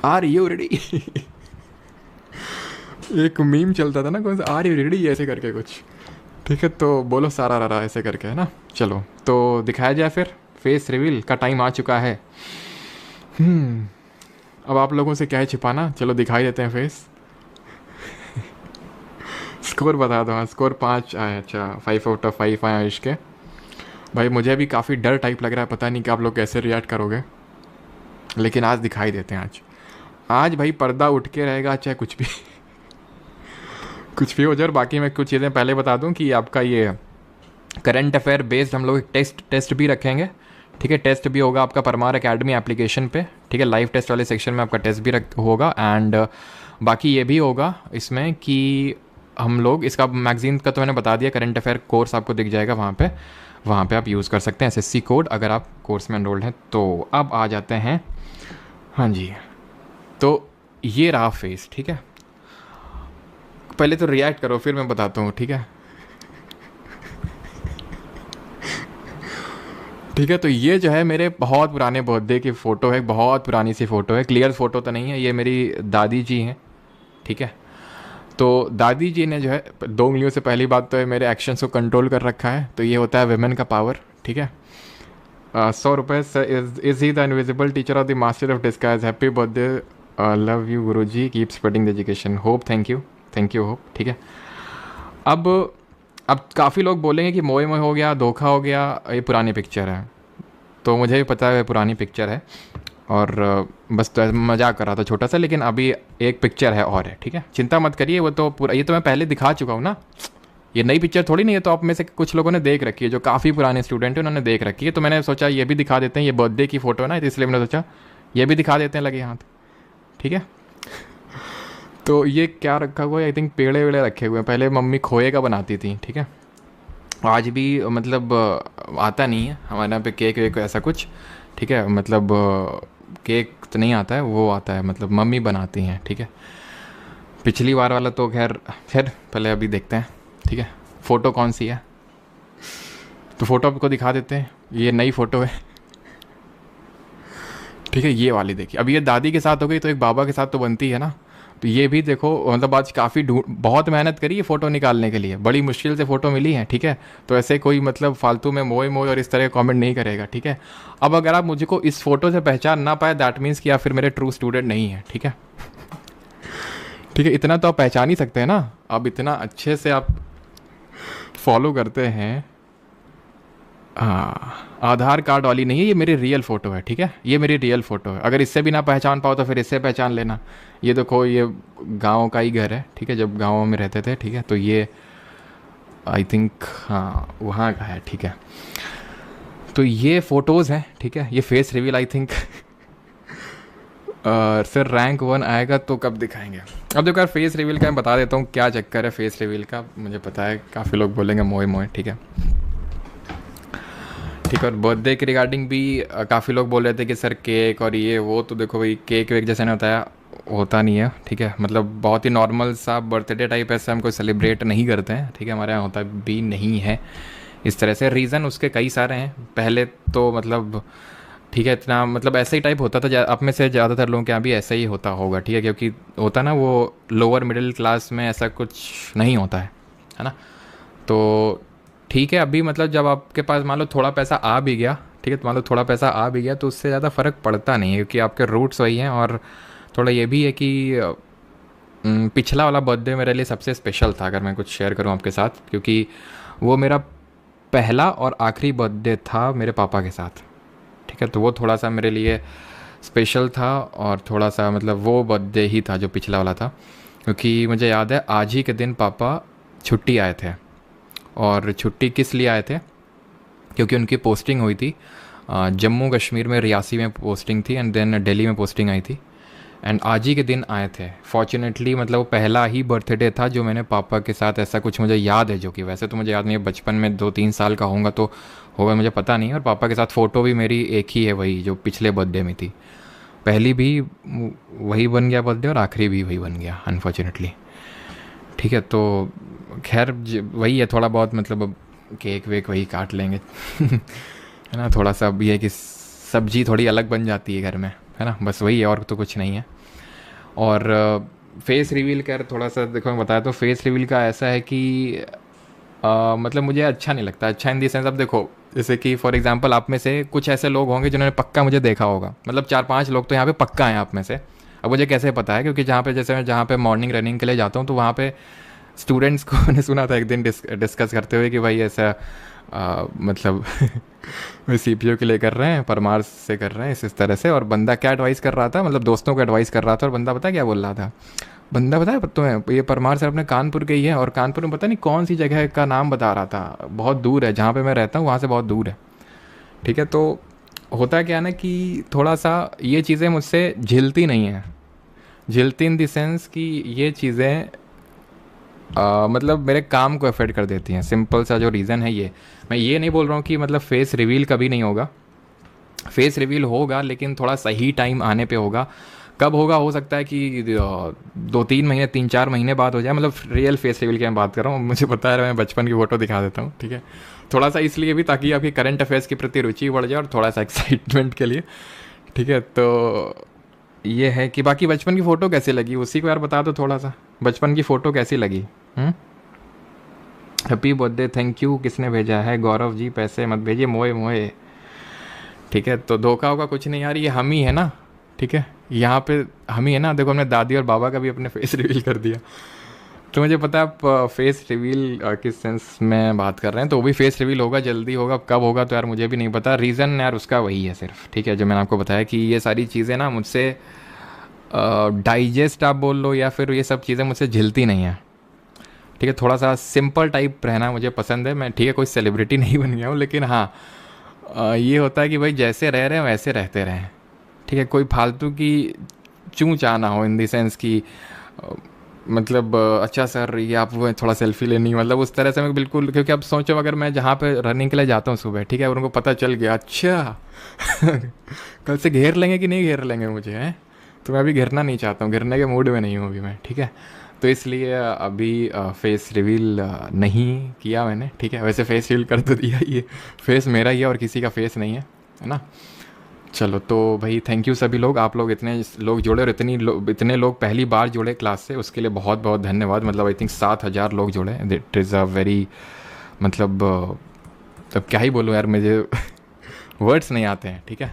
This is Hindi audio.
Are you ready? एक मीम चलता था ना, कौन सा, आर यू रेडी ऐसे करके कुछ। ठीक है, तो बोलो सारा रारा ऐसे करके, है ना। चलो तो दिखाया जाए फिर, फेस रिवील का टाइम आ चुका है। अब आप लोगों से क्या है छिपाना, चलो दिखाई देते हैं फेस। स्कोर बता दो। हाँ, स्कोर 5 आया। अच्छा, 5/5 आया इसके। भाई मुझे भी काफ़ी डर टाइप लग रहा है, पता नहीं कि आप लोग कैसे रिएक्ट करोगे, लेकिन आज दिखाई देते हैं। आज आज भाई पर्दा उठ के रहेगा, चाहे कुछ भी कुछ भी हो जाए। और बाकी मैं कुछ चीज़ें पहले बता दूं कि आपका ये करंट अफेयर बेस्ड हम लोग एक टेस्ट भी रखेंगे। ठीक है, टेस्ट भी होगा आपका परमार एकेडमी एप्लीकेशन पे। ठीक है, लाइव टेस्ट वाले सेक्शन में आपका टेस्ट भी होगा। एंड बाकी ये भी होगा इसमें कि हम लोग इसका मैगजीन का तो मैंने बता दिया, करंट अफेयर कोर्स आपको दिख जाएगा वहाँ पे आप यूज़ कर सकते हैं एसएससी कोड, अगर आप कोर्स में एनरोल्ड हैं तो। अब आ जाते हैं, हाँ जी, तो ये रहा फेस। ठीक है, पहले तो रिएक्ट करो फिर मैं बताता हूँ। ठीक है, ठीक है, तो ये जो है मेरे बहुत पुराने बर्थडे की फ़ोटो है, बहुत पुरानी सी फ़ोटो है, क्लियर फ़ोटो तो नहीं है। ये मेरी दादी जी हैं। ठीक है, तो दादी जी ने जो है 2 मिलियन से, पहली बात तो है मेरे एक्शंस को कंट्रोल कर रखा है, तो ये होता है वेमेन का पावर। ठीक है, 100 रुपये। Is he the invisible teacher of the master of disguise, happy birthday, love you Guru ji, keep spreading the education, hope, thank you hope. ठीक है, अब अब काफ़ी लोग बोलेंगे कि मोए मोए हो गया, धोखा हो गया, ये पुरानी पिक्चर है। तो मुझे भी पता है ये पुरानी पिक्चर है, और बस तो मजाक कर रहा था छोटा सा, लेकिन अभी एक पिक्चर है और है। ठीक है, चिंता मत करिए, वो तो पूरा, ये तो मैं पहले दिखा चुका हूँ ना, ये नई पिक्चर थोड़ी नहीं है। तो आप में से कुछ लोगों ने देख रखी है, जो काफ़ी पुराने स्टूडेंट हैं उन्होंने देख रखी है, तो मैंने सोचा ये भी दिखा देते हैं। ये बर्थडे की फ़ोटो है ना, तो इसलिए मैंने सोचा ये भी दिखा देते हैं लगे हाथ। ठीक है, तो ये क्या रखा हुआ है, आई थिंक पेड़े वेड़े रखे हुए हैं। पहले मम्मी खोए का बनाती थी। ठीक है, आज भी मतलब आता नहीं है हमारे यहाँ पे केक वेक ऐसा कुछ। ठीक है, मतलब केक तो नहीं आता है, वो आता है मतलब मम्मी बनाती हैं। ठीक है, पिछली बार वाला तो खैर खैर पहले अभी देखते हैं। ठीक है, फ़ोटो कौन सी है, तो फ़ोटो आपको दिखा देते हैं। ये नई फ़ोटो है। ठीक है, ये वाली देखिए, अब ये दादी के साथ हो गई, तो एक बाबा के साथ तो बनती है ना। तो ये भी देखो, मतलब आज काफ़ी बहुत मेहनत करी है फ़ोटो निकालने के लिए, बड़ी मुश्किल से फ़ोटो मिली है। ठीक है, तो ऐसे कोई मतलब फालतू में मोए मोए और इस तरह कमेंट नहीं करेगा। ठीक है, अब अगर आप मुझको इस फ़ोटो से पहचान ना पाए, दैट मीन्स कि आप फिर मेरे ट्रू स्टूडेंट नहीं है। ठीक है, ठीक है, इतना तो आप पहचान ही सकते हैं ना, अब इतना अच्छे से आप फॉलो करते हैं। हाँ, आधार कार्ड वाली नहीं है, ये मेरी रियल फ़ोटो है। ठीक है, ये मेरी रियल फ़ोटो है। अगर इससे भी ना पहचान पाओ तो फिर इससे पहचान लेना। ये देखो, ये गांव का ही घर है। ठीक है, जब गाँव में रहते थे। ठीक है, तो ये आई थिंक हाँ वहाँ का है। ठीक है, तो ये फ़ोटोज़ हैं। ठीक है, ये फेस रिवील आई थिंक फिर रैंक 1 आएगा तो कब दिखाएंगे। अब देखो यार, फेस रिवील का मैं बता देता हूँ क्या चक्कर है फेस रिवील का। मुझे पता है काफ़ी लोग बोलेंगे मोए मोए। ठीक है, ठीक है, और बर्थडे के रिगार्डिंग भी काफ़ी लोग बोल रहे थे कि सर केक और ये वो, तो देखो भाई केक वेक जैसे ने बताया होता नहीं है। ठीक है, मतलब बहुत ही नॉर्मल सा बर्थडे टाइप ऐसे हम कोई सेलिब्रेट नहीं करते हैं। ठीक है, हमारे यहाँ होता भी नहीं है इस तरह से। रीज़न उसके कई सारे हैं। पहले तो मतलब ठीक है, इतना मतलब ऐसे ही टाइप होता था, आप में से ज़्यादातर लोगों के यहाँ भी ऐसा ही होता होगा। ठीक है, क्योंकि होता ना वो लोअर मिडिल क्लास में ऐसा कुछ नहीं होता है ना। तो ठीक है, अभी मतलब जब आपके पास मान लो थोड़ा पैसा आ भी गया, ठीक है, तो मान लो थोड़ा पैसा आ भी गया तो उससे ज़्यादा फ़र्क पड़ता नहीं है, क्योंकि आपके रूट्स वही हैं। और थोड़ा ये भी है कि पिछला वाला बर्थडे मेरे लिए सबसे स्पेशल था, अगर मैं कुछ शेयर करूँ आपके साथ, क्योंकि वो मेरा पहला और आखिरी बर्थडे था मेरे पापा के साथ। ठीक है, तो वो थोड़ा सा मेरे लिए स्पेशल था, और थोड़ा सा मतलब वो बर्थडे ही था जो पिछला वाला था, क्योंकि मुझे याद है आज ही के दिन पापा छुट्टी आए थे। और छुट्टी किस लिए आए थे, क्योंकि उनकी पोस्टिंग हुई थी जम्मू कश्मीर में, रियासी में पोस्टिंग थी, एंड देन दिल्ली में पोस्टिंग आई थी, एंड आज ही के दिन आए थे। फॉर्चुनेटली मतलब वो पहला ही बर्थडे था जो मैंने पापा के साथ, ऐसा कुछ मुझे याद है, जो कि वैसे तो मुझे याद नहीं है, बचपन में 2-3 साल का होगा तो होगा, मुझे पता नहीं है। और पापा के साथ फ़ोटो भी मेरी एक ही है, वही जो पिछले बर्थडे में थी। पहली भी वही बन गया बर्थडे, और आखिरी भी वही बन गया अनफॉर्चुनेटली। ठीक है, तो खैर वही है, थोड़ा बहुत मतलब अब केक वेक वही काट लेंगे है ना। थोड़ा सा अब ये है कि सब्जी थोड़ी अलग बन जाती है घर में, है ना, बस वही है और तो कुछ नहीं है। और फेस रिवील का थोड़ा सा देखो, मैं बताया तो फेस रिवील का ऐसा है कि मतलब मुझे अच्छा नहीं लगता। अच्छा इन दी सेंस, अब देखो जैसे कि फॉर एग्जांपल आप में से कुछ ऐसे लोग होंगे जिन्होंने पक्का मुझे देखा होगा, मतलब 4-5 लोग तो यहाँ पे पक्का हैं आप में से। अब मुझे कैसे पता है, क्योंकि जहाँ पे जैसे मैं जहाँ पे मॉर्निंग रनिंग के लिए जाता हूँ तो वहाँ पे स्टूडेंट्स को मैंने सुना था एक दिन डिस्कस करते हुए कि भाई ऐसा मतलब वे सीपीओ के लिए कर रहे हैं, परमार से कर रहे हैं इस तरह से। और बंदा क्या एडवाइस कर रहा था, मतलब दोस्तों को एडवाइस कर रहा था, और बंदा पता क्या बोल रहा था, बंदा पता है तुम्हें, ये परमार सर अपने कानपुर के ही है, और कानपुर में पता नहीं कौन सी जगह का नाम बता रहा था, बहुत दूर है, जहाँ पे मैं रहता हूँ वहाँ से बहुत दूर है। ठीक है, तो होता क्या है ना कि थोड़ा सा ये चीज़ें मुझसे झिलती नहीं हैं। झिलती इन द सेंस कि ये चीज़ें मतलब मेरे काम को अफेक्ट कर देती हैं। सिंपल सा जो रीज़न है ये, मैं ये नहीं बोल रहा हूँ कि मतलब फेस रिवील कभी नहीं होगा, फेस रिवील होगा लेकिन थोड़ा सही टाइम आने पे होगा। कब होगा, हो सकता है कि 2-3 महीने 3-4 महीने बाद हो जाए, मतलब रियल फेस रिवील की मैं बात कर रहा हूँ। मुझे पता है, मैं बचपन की फ़ोटो दिखा देता हूँ, ठीक है, थोड़ा सा इसलिए भी ताकि आपकी करंट अफेयर्स के प्रति रुचि बढ़ जाए और थोड़ा सा एक्साइटमेंट के लिए। ठीक है, तो ये है कि बाकी बचपन की फ़ोटो कैसी लगी उसी को यार बता दो थोड़ा सा, बचपन की फ़ोटो कैसी लगी। हैप्पी बर्थडे, थैंक यू, किसने भेजा है, गौरव जी, पैसे मत भेजिए, मोए मोए। ठीक है, तो धोखा होगा कुछ नहीं यार, ये हम ही है ना। ठीक है, यहाँ पे हम ही है ना, देखो हमने दादी और बाबा का भी अपने फेस रिवील कर दिया। तो मुझे पता है आप फेस रिवील किस सेंस में बात कर रहे हैं, तो वो भी फेस रिवील होगा, जल्दी होगा, कब होगा तो यार मुझे भी नहीं पता। रीज़न यार उसका वही है सिर्फ, ठीक है, जो मैंने आपको बताया कि ये सारी चीज़ें ना मुझसे डाइजेस्ट आप बोल लो, या फिर ये सब चीज़ें मुझसे झिलती नहीं हैं। ठीक है, थोड़ा सा सिंपल टाइप रहना मुझे पसंद है। मैं ठीक है कोई सेलिब्रिटी नहीं बन गया हूँ, लेकिन हाँ ये होता है कि भाई जैसे रह रहे हैं वैसे रहते रहें। ठीक है, कोई फालतू की चूँ चा ना हो, इन दी सेंस कि मतलब अच्छा सर ये आप वो थोड़ा सेल्फी लेनी, मतलब उस तरह से मैं बिल्कुल, क्योंकि अब सोचो अगर मैं जहाँ पे रनिंग के लिए जाता हूँ सुबह, ठीक है, और उनको पता चल गया अच्छा कल से घेर लेंगे कि नहीं घेर लेंगे मुझे, हैं, तो मैं अभी घेरना नहीं चाहता हूँ, घेरने के मूड में नहीं हूँ अभी मैं। ठीक है, तो इसलिए अभी फेस रिवील नहीं किया मैंने। ठीक है, वैसे फेस रिवील कर तो दिया, ये फेस मेरा ही है और किसी का फेस नहीं है ना। चलो तो भाई थैंक यू सभी लोग, आप लोग इतने लोग जुड़े और इतने लोग पहली बार जुड़े क्लास से, उसके लिए बहुत बहुत धन्यवाद। मतलब आई थिंक 7,000 लोग जुड़े, इट इज़ अ वेरी, मतलब अब क्या ही बोलूँ यार, मुझे वर्ड्स नहीं आते हैं। ठीक है,